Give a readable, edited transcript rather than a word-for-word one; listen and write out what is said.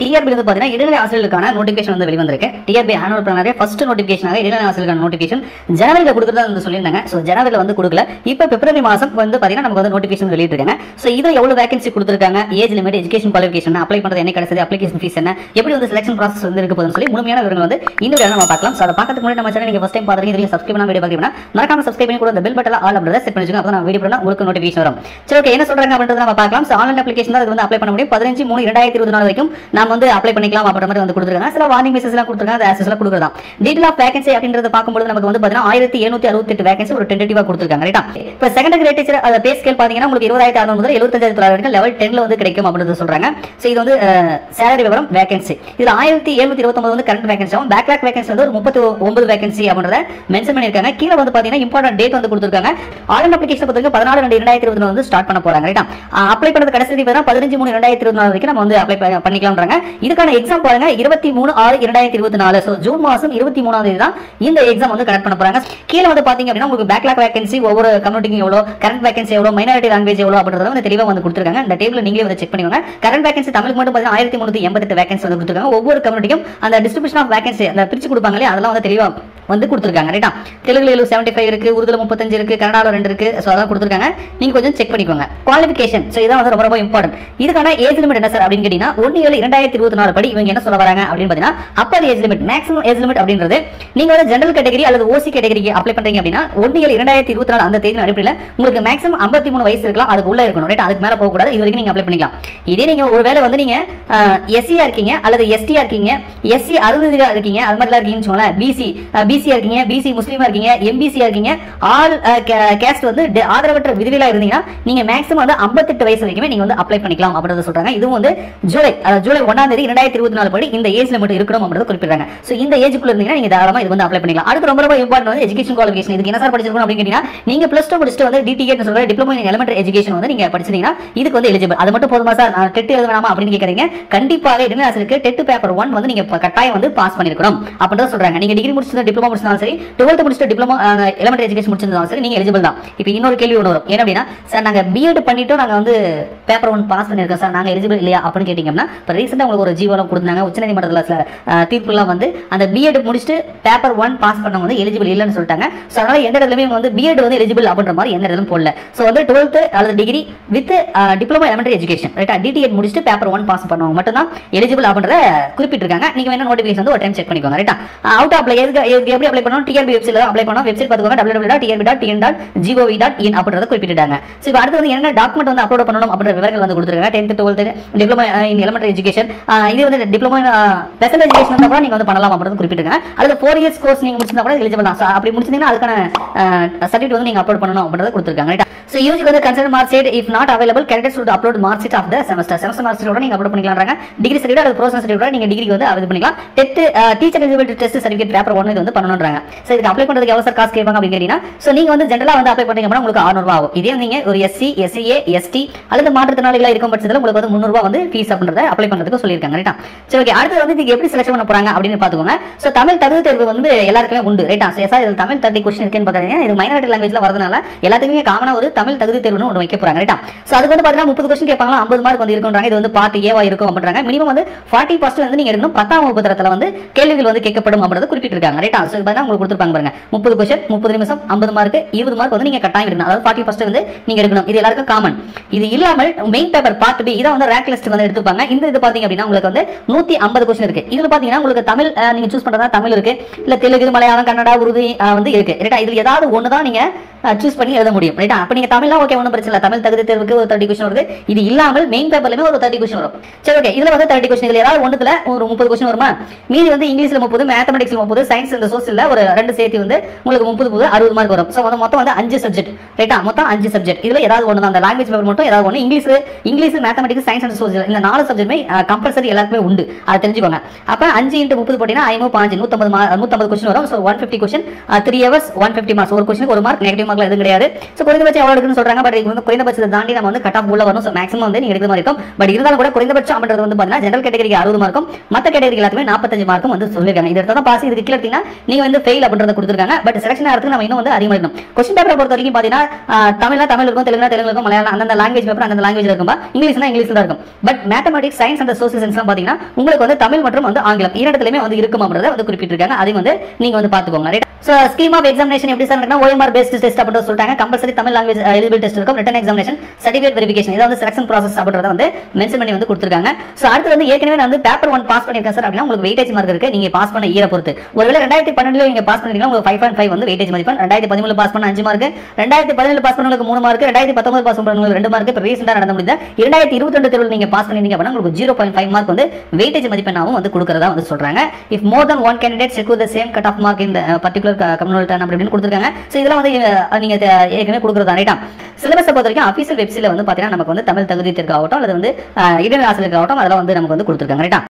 TRP வந்து பாத்தீங்கன்னா இடைநிலை ஆசிரியர்களுக்கான நோட்டிபிகேஷன் வந்து வெளிவந்திருக்கு. டிஆர்பி ஆனுவல் பிளானரே ஃபர்ஸ்ட் நோட்டிபிகேஷனாக இடைநிலை ஆசிரியர்களுக்கான நோட்டிபிகேஷன் ஜனவரியில கொடுக்குறதா வந்து சொல்லியிருந்தாங்க. ஸோ ஜனவரியில் வந்து கொடுக்கல. இப்போ பிப்ரவரி மாதம் வந்து பாத்தீங்கன்னா நமக்கு வந்து நோட்டிபிகேஷன் வெளியிட்டிருக்காங்க. ஸோ இதில் எவ்வளவு வேகன்சி கொடுத்துருக்காங்க, age limit, education qualification, apply பண்ணுறது என்ன கிடைச்சது, அப்ளிகேஷன் ஃபீஸ் என்ன, எப்படி வந்து செலக்ஷன் ப்ராசஸ் வந்து இருக்க போகுதுன்னு சொல்லி முழுமையான விவரங்கள் வந்து இந்த வீடியோ நம்ம பார்க்கலாம். ஸோ அதை பார்க்கறதுக்கு முன்னாடி நம்ம சேனல் நீங்க ஃபர்ஸ்ட் டைம் பார்த்துருக்கீங்க, இதுல சப்ஸ்கிரைப் பண்ணா வீடியோ பார்க்கணும்னா மறக்காம சப்ஸ்கிரைப் பண்ணி கூட அந்த பெல் பட்டனை ஆல் அப்படின்றத செட் பண்ணிச்சுங்க. அப்போ நான் வீடியோ போட்டா உங்களுக்கு நோட்டிபிகேஷன் வரும். சரி, ஓகே, என்ன சொல்றாங்க அப்படின்றத நம்ம பார்க்கலாம். ஸோ ஆன்லைன் அப்ளிகேஷன் தான் அது வந்து அப்ளை பண்ண முடியும். 15/3/2024 வரைக்கும் நாம வந்து அப்ளை பண்ணிக்கலாம் அப்படின்ற மாதிரி வந்து கொடுத்துருக்காங்க. சில வார்னிங் மெசேஜ் எல்லாம் கொடுத்துருக்காங்க, ஆக்சஸ் எல்லாம் கொடுக்குறதா. டீடைல் ஆஃப் வேகன்சி அப்படின்றத பார்க்கும்போது நமக்கு வந்து பாத்தீங்கன்னா 1768 வேகன்சி ஒரு டென்டேட்டிவா கொடுத்துருக்காங்க. ரைட்டா, இப்போ செகண்டரி கிரேட் டீச்சர் அந்த பே ஸ்கேல் பாத்தீங்கன்னா உங்களுக்கு 20,600 முதல் 75,900 வரைக்கும் லெவல் 10ல வந்து கிடைக்கும் அப்படின்றது சொல்றாங்க. சோ இது வந்து சேலரி விவரம் வேகன்சி. இதுல 1729 வந்து கரண்ட் வேகன்சி ஆகும். பேக்லாக் வேகன்சி வந்து ஒரு 39 வேகன்சி அப்படின்றத மென்ஷன் பண்ணிருக்காங்க. கீழ வந்து பாத்தீங்கன்னா இம்பார்ட்டன்ட் டேட் வந்து கொடுத்துருக்காங்க. ஆன்லைன் அப்ளிகேஷன் பொறுத்தவரைக்கும் 14/2/2024 வந்து ஸ்டார்ட் பண்ண போறாங்க. ரைட்டா, அப்ளை பண்ணது கடைசி தேதி 15/3/2024 வரைக்கும் நம்ம வந்து அப்ளை பண்ணிக்கலாம்ன்றாங்க. இதுக்கான எக்ஸாம் பாருங்க 23/6/2024. சோ ஜூன் மாசம் 23ஆம் தேதி தான் இந்த எக்ஸாம் வந்து கண்டக்ட் பண்ண போறாங்க. கீழ வந்து பாத்தீங்க அப்படின்னா உங்களுக்கு பேக்லாக் வேகன்சி ஒவ்வொரு கம்யூனிட்டிக்கு எவ்வளவு, கரண்ட் வேகன்சி எவ்வளவு, மைனாரிட்டி லாங்குவேஜ் எவ்வளவு அப்படின்றத வந்து தெளிவா வந்து கொடுத்துருக்காங்க. இந்த டேபிள் நீங்களே வந்து செக் பண்ணிக்கோங்க. கரண்ட் வேகன்சி தமிழுக்கு மட்டும் பாத்தீங்கன்னா 1388 வேகன்சி வந்து கொடுத்துருக்காங்க. ஒவ்வொரு கம்யூனிட்டிக்கும் அந்த டிஸ்ட்ரிபியூஷன் ஆஃப் வேகன்சி அந்த பிரிச்சு கொடுப்பாங்களே அதெல்லாம் வந்து தெளிவா வந்து கொடுத்துருக்காங்க. ரைட்டா, தெலுங்குல 75 இருக்கு, உருதுல 35 இருக்கு, கன்னடால 2 இருக்கு. சோ அதான் கொடுத்துருக்காங்க, நீங்க கொஞ்சம் செக் பண்ணிக்கோங்க. குவாலிஃபிகேஷன், சோ இதான் வந்து ரொம்ப ரொம்ப இம்பார்ட்டன்ட். இதுக்கான ஏஜ் லிமிட் என்ன சார் அப்படின்னு கேட்டீங்கன்னா 1/7/2024 படி இவங்க என்ன சொல்ல வராங்க அப்படின்னு பாத்தீங்கன்னா upper age limit, maximum age limit அப்படின்றது நீங்க வந்து ஜெனரல் கேட்டகரி அல்லது ஓசி கேட்டகரிக்கு அப்ளை பண்றீங்க அப்படின்னா 1/7/2024 அந்த தேதி அடிப்படையில் உங்களுக்கு மேக்ஸிமம் 53 வயசு இருக்கலாம், அதுக்கு உள்ள இருக்கணும். ரைட், அதுக்கு மேல போக கூடாது. இது வரைக்கும் நீங்க அப்ளை பண்ணிக்கலாம். இதே நீங்க ஒருவேளை வந்து நீங்க எஸ்சியா இருக்கீங்க அல்லது எஸ்டியா இருக்கீங்க, எஸ்சி 60 இருக்கீங்க, அது மாதிரிலாம் இருக்கீங்கன்னு சொல்லுங்க, பிசியா இருக்கீங்க, பிசி முஸ்லீமா இருக்கீங்க, எம்பிசியா இருக்கீங்க, ஆல் கேஸ்ட் வந்து ஆதரவற்ற விதவிலா இருந்தீங்கன்னா நீங்க மேக்ஸிமம் வந்து 58 வயசு வரைக்கும் நீங்க வந்து அப்ளை பண்ணிக்கலாம் அப்படின்றத சொல்றாங்க. இதுவும் வந்து ஜூலை 1ஆம் தேதி 2024 படி இந்த ஏஜ் லிமிட் இருக்கணும் அப்படின்றத குறிப்பிடுறாங்க. சோ இந்த ஏஜ்க்குள்ள இருந்தீங்கன்னா நீங்க தாராளமா இது வந்து அப்ளை பண்ணிக்கலாம். அடுத்து ரொம்ப ரொம்ப இம்பார்ட்டன்ட் வந்து எஜுகேஷன் குவாலிஃபிகேஷன். இதுக்கு என்ன சார் படிச்சிருக்கணும் அப்படின்னு கேட்டீங்கன்னா நீங்க +2 முடிச்சிட்டு வந்து டிடிஏ ன்னு சொல்ற டிப்ளமோ இன் எலிமெண்டரி எஜுகேஷன் வந்து நீங்க படிச்சீங்கன்னா இதுக்கு வந்து எலிஜிபிள். அது மட்டும் போதுமா சார், நான் டெட் எழுத வேணாமா அப்படின்னு கேக்குறீங்க. கண்டிப்பாக இடைநிலை ஆசிரியருக்கு டெட் பேப்பர் 1 வந்து நீங்க கட்டாயம் வந்து பாஸ் பண்ணிருக்கணும் அப்படின்றத சொல்றாங்க. நீங்க டிகிரி முடிச்சிட்டு டிப்ளமோ முடிச்சிருந்தாலும் சரி, 12th முடிச்சிட்டு டிப்ளமோ எலிமெண்டரி எஜுகேஷன் முடிச்சிருந்தாலும் சரி நீங்க எலிஜிபிள் தான். இப்போ இன்னொரு கேள்வி ஒன்று வரும், என்ன அப்படின்னா சார் நாங்க பிஎட் பண்ணிட்டு நாங்க வந்து பேப்பர் 1 பாஸ் பண்ணிருக்கோம் சார், நாங்க எலிஜிபிள் இல்லையா அப்படின்னு கேட்டீங்கன்னா இப்போ ரீசெண்டா உங்களுக்கு ஒரு ஜீவோலாம் கொடுத்தாங்க உச்சநீதிமன்றத்தில் சில தீர்ப்புலாம் வந்து அந்த பிஎட் முடிச்சுட்டு பேப்பர் 1 பாஸ் பண்ணவங்க வந்து எலிஜிபிள் இல்லைன்னு சொல்லிட்டாங்க. ஸோ அதனால எந்த இடத்துலயுமே வந்து பிஎட் வந்து எலிஜிபிள் அப்படின்ற மாதிரி எந்த இடத்துல போடல. ஸோ வந்து 12th அல்லது degree with diploma elementary education ரைட்டா டிடிஎட் முடிச்சுட்டு பேப்பர் 1 பாஸ் பண்ணவங்க மட்டும் தான் எலிஜிபிள் அப்படின்றத குறிப்பிட்டிருக்காங்க. நீங்க வேணா நோட்டிஃபிகேஷன் வந்து ஒரு டைம் செக் பண்ணிக்கோங்க. ரைட்டா, அவுட் அப்ளை எப்படி அப்ளை பண்ணணும், டிஆர்பி வெப்சைட்ல அப்ளை பண்ணணும். வெப்சைட் பார்த்துக்கோங்க www.tnb.tn.gov.in அப்படின்றத குறிப்பிட்டிருக்காங்க. ஸோ இப்போ அடுத்து வந்து என்ன டாக்குமெண்ட் வந்து அப்லோட் பண்ணணும் அப்படின்ற விவரங்கள் வந்து கொடுத்துருக்காங்க. 10th 12th diploma in elementary education, இது வந்து டிப்ளமோ இன் ஸ்பெஷல் எஜுகேஷன் கூட நீங்க வந்து பண்ணலாம் அப்படின்றது குறிப்பிட்டிருக்காங்க. அல்லது 4 years கோர்ஸ் நீங்க முடிச்சிருந்தா கூட எலிஜிபிள் தான். அப்படி முடிச்சிருந்தீங்கன்னா அதுக்கான சர்டிஃபிகேட் வந்து நீங்க அப்லோட் பண்ணணும் அப்படின்றத கொடுத்துருக்காங்க. ரைட்டா, ஸோ யூஜிக்கு வந்து concern mark sheet if not available candidates would upload mark sheet of the semester mark ஷீட்டோட நீங்க அப்லோட் பண்ணிக்கலாம்ன்றாங்க. டிகிரி சர்டிஃபிகேட் அல்லது ப்ரொஃபஷனல் சர்டிஃபிகேட் நீங்க டிகிரிக்கு வந்து அப்ளை பண்ணிக்கலாம். Teacher eligibility test certificate paper 1 இது வந்து பண்ணணும்ன்றாங்க. ஸோ இதுக்கு அப்ளை பண்றதுக்கு எவ்வளவு சார் காசு கேட்பாங்க அப்படின்னு கேட்டீங்கன்னா ஸோ நீங்க வந்து ஜெனரலா வந்து அப்ளை பண்றீங்க அப்படின்னா உங்களுக்கு 600 ரூபாய் ஆகும். இதே நீங்க ஒரு எஸ்சி எஸ்சிஏ எஸ்டி அல்லது மாற்றுத்திறனாளிகளா இருக்கும் பட்சத்தில் உங்களுக்கு வந்து 300 ரூபாய் வந்து ஃபீஸ் அப்படின்றத அப்ளை பண்றதுக்கு சொல்லியிருக்காங்க. ரைட்டா, சரி, ஓகே, அடுத்து வந்து இதுக்கு எப்படி செலக்ஷன் பண்ண போறாங்க அப்படின்னு பாத்துக்கோங்க. ஸோ தமிழ் தகுதி தேர்வு வந்து எல்லாருக்குமே உண்டு. ரைட்டா, சார் இதுல தமிழ் 30 கொஸ்டின் இருக்குன்னு பாத்தீங்கன்னா இது மைனாரிட்டி லாங்குவேஜ்ல வரதுனால எல்லாத்துக்குமே காமனா ஒரு தமிழ் தகுதி தேர்வுன்னு ஒன்று வைக்க போறாங்க. ரைட்டா, ஸோ அதுக்கு வந்து பாத்தீங்கன்னா 30 கொஸ்டின் கேட்பாங்களா, 50 மார்க் வந்து இருக்குன்றாங்க. இது வந்து பார்ட் ஏவா இருக்கும் அப்படின்றாங்க. மினிமம் வந்து 40% வந்து நீங்க எடுக்கணும். 10ஆம் வகுப்பு தரத்துல வந்து கேள்விகள் வந்து கேட்கப்படும் அப்படின்றத குறிப்பிட்டிருக்காங்க. ரைட்டா, ஸோ இப்போ உங்களுக்கு கொடுத்துருப்பாங்க பாருங்க 30 கொஸ்டின் 30 நிமிஷம் 50 மார்க் 20 மார்க் வந்து நீங்க கட்டாயம் எடுக்கணும். அதாவது 40% வந்து நீங்க எடுக்கணும். இது எல்லாருக்கும் காமன். இது இல்லாமல் மெயின் பேப்பர் பார்ட் பி இதை வந்து ரேங்க் லிஸ்ட் வந்து எடுத்துப்பாங்க. இந்த இது பாத்தீங்க அப்படின்னா உங்களுக்கு வந்து 150 கொஸ்டின் இருக்கு. இதுல பாத்தீங்கன்னா உங்களுக்கு தமிழ் நீங்க சூஸ் பண்றதா தமிழ் இருக்கு, இல்ல தெலுங்கு மலையாளம் கன்னடா உருது வந்து இருக்கு. ரைட்டா, இதுல ஏதாவது ஒன்று தான் நீங்க சூஸ் பண்ணி எழுத முடியும். ரைட்டா, அப்ப நீங்க தமிழ்லாம் ஓகே ஒன்றும் பிரச்சனை இல்லை. தமிழ் தகுதி தேர்வுக்கு ஒரு 30 கொஸ்டின் வருது. இது இல்லாமல் மெயின் பேப்பர்லயுமே ஒரு 30 கொஸ்டின் வரும். சரி, ஓகே, இதுல வந்து 30 கொஸ்டின் ஏதாவது ஒன்றுல ஒரு 30 கொஸ்டின் வருமா, மீதி வந்து இங்கிலீஷ்ல 30, மேத்தமெட்டிக்ஸ்ல 30, சயின்ஸ் இந்த சோசியல்ல ஒரு 2 சேர்த்து வந்து உங்களுக்கு 30 60 மார்க் வரும். ஸோ மொத்தம் வந்து 5 சப்ஜெக்ட். ரைட்டா, மொத்தம் 5 சப்ஜெக்ட். இதுல ஏதாவது ஒன்று தான் அந்த லாங்குவேஜ் பேப்பர் மட்டும் ஏதாவது ஒன்று English mathematics science and social இந்த 4 சப்ஜெக்ட்டுமே கம்பல்சரி எல்லாருக்குமே உண்டு. அதை தெரிஞ்சுக்கோங்க. அப்ப 5 × 30 போட்டீங்கன்னா 5 5 150 கொஸ்டின் வரும். So 150 question 3 hours 150 marks. ஒரு கொஸ்டினுக்கு 1 மார்க் நெகட்டிவ் மார்க்லாம் எதுவும் கிடையாது. ஸோ குறைந்தபட்சம் எவ்வளோ இருக்குன்னு சொல்றாங்க. பட் இது வந்து குறைந்தபட்சத்தை தாண்டி நம்ம வந்து கட் ஆஃப் உள்ள வரும். ஸோ மேக்ஸிமம் வந்து நீங்க எடுக்கிற மாதிரி இருக்கும். பட் இருந்தாலும் கூட குறைந்தபட்சம் அப்படின்றது வந்து பார்த்தீங்கன்னா ஜெனரல் கேட்டகரிக்கு 60 மார்க்கும் மற்ற கேட்டகரி எல்லாத்துமே 45 மார்க்கும் வந்து சொல்லிருக்காங்க. இது எடுத்தா பாஸ், இதுக்கு கீழே எடுத்தீங்கன்னா நீங்க வந்து ஃபெயில் அப்படின்றத கொடுத்துருக்காங்க. பட் செலக்ஷன் ஆகிறதுக்கு நம்ம இன்னும் வந்து அதிகமாக இருக்கணும். கொஸ்டின் பேப்பரை பொறுத்த வரைக்கும் பார்த்தீங்கன்னா தமிழ் இருக்கும், தெலுங்கு இருக்கும், மலையாளம் அந்தந்த லாங்குவேஜ் பேப்பர் அந்தந்த லாங்குவேஜ் இருக்கும்பா, இங்கிலீஷ்னா இங்கிலீஷ்ல தான் இருக்கும். But mathematics, science and social சயின்ஸ்லாம் பார்த்தீங்கன்னா உங்களுக்கு வந்து தமிழ் மற்றும் வந்து ஆங்கிலம் இரண்டுலயுமே வந்து இருக்கும் அப்படின்றத வந்து குறிப்பிட்டிருக்காங்க. அதையும் வந்து நீங்க வந்து பார்த்துக்கோங்க. Right. So scheme of examination எப்படி சார் இருக்குன்னா OMR பேஸ்ட் டெஸ்ட் அப்படின்னு சொல்லிட்டாங்க. Compulsory Tamil language eligible test இருக்கும், ரிட்டன் எக்ஸாமினேஷன், சர்டிஃபிகேட் வெரிஃபிகேஷன், இதை வந்து செலக்ஷன் ப்ராசஸ் அப்படின்றத வந்து மென்ஷன் பண்ணி வந்து கொடுத்துருக்காங்க. ஸோ அடுத்து வந்து ஏற்கனவே நான் வந்து பேப்பர் 1 பாஸ் பண்ணியிருக்கேன் சார் அப்படின்னா உங்களுக்கு வெயிட்டேஜ் மார்க் இருக்கு. நீங்க பாஸ் பண்ண இயரை பொறுத்து. ஒருவேளை 2012 நீங்க பாஸ் பண்ணிருக்கீங்கன்னா உங்களுக்கு 5.5 வந்து வெயிட்டேஜ் மதிப்பெண். 2013 பாஸ் பண்ண 5 மார்க், 2017 பாஸ் பண்ணவங்களுக்கு 3 மார்க், 2019 பாஸ் பண்ணவங்களுக்கு 2 மார்க். இப்போ ரீசெண்டா நடந்த முடிந்த 2022 தேர்வில் நீங்க பாஸ் பண்ணிருக்கீங்க அப்படின்னா உங்களுக்கு 0.5 மார்க் வந்து வெயிட்டேஜ் மதிப்பெண்ணாவும் வந்து கொடுக்கறதா வந்து சொல்றாங்க. If more than one candidate secure the same cut off mark in the particular communal term அப்படின்னு கொடுத்திருக்காங்க. சோ இதெல்லாம் வந்து நீங்க ஏற்கனவே கொடுக்கறதா. ரைட்டா. சிலபஸை பொறுத்த வரைக்கும் அபிஷியல் வெப்சைட்ல வந்து பாத்தீங்கன்னா நமக்கு வந்து தமிழ் தகுதி தேர்வு ஆகட்டும் அல்லது வந்து இடைநிலை ஆசிரியர் ஆகட்டும் அதெல்லாம் வந்து நமக்கு வந்து கொடுத்திருக்காங்க. ரைட்டா.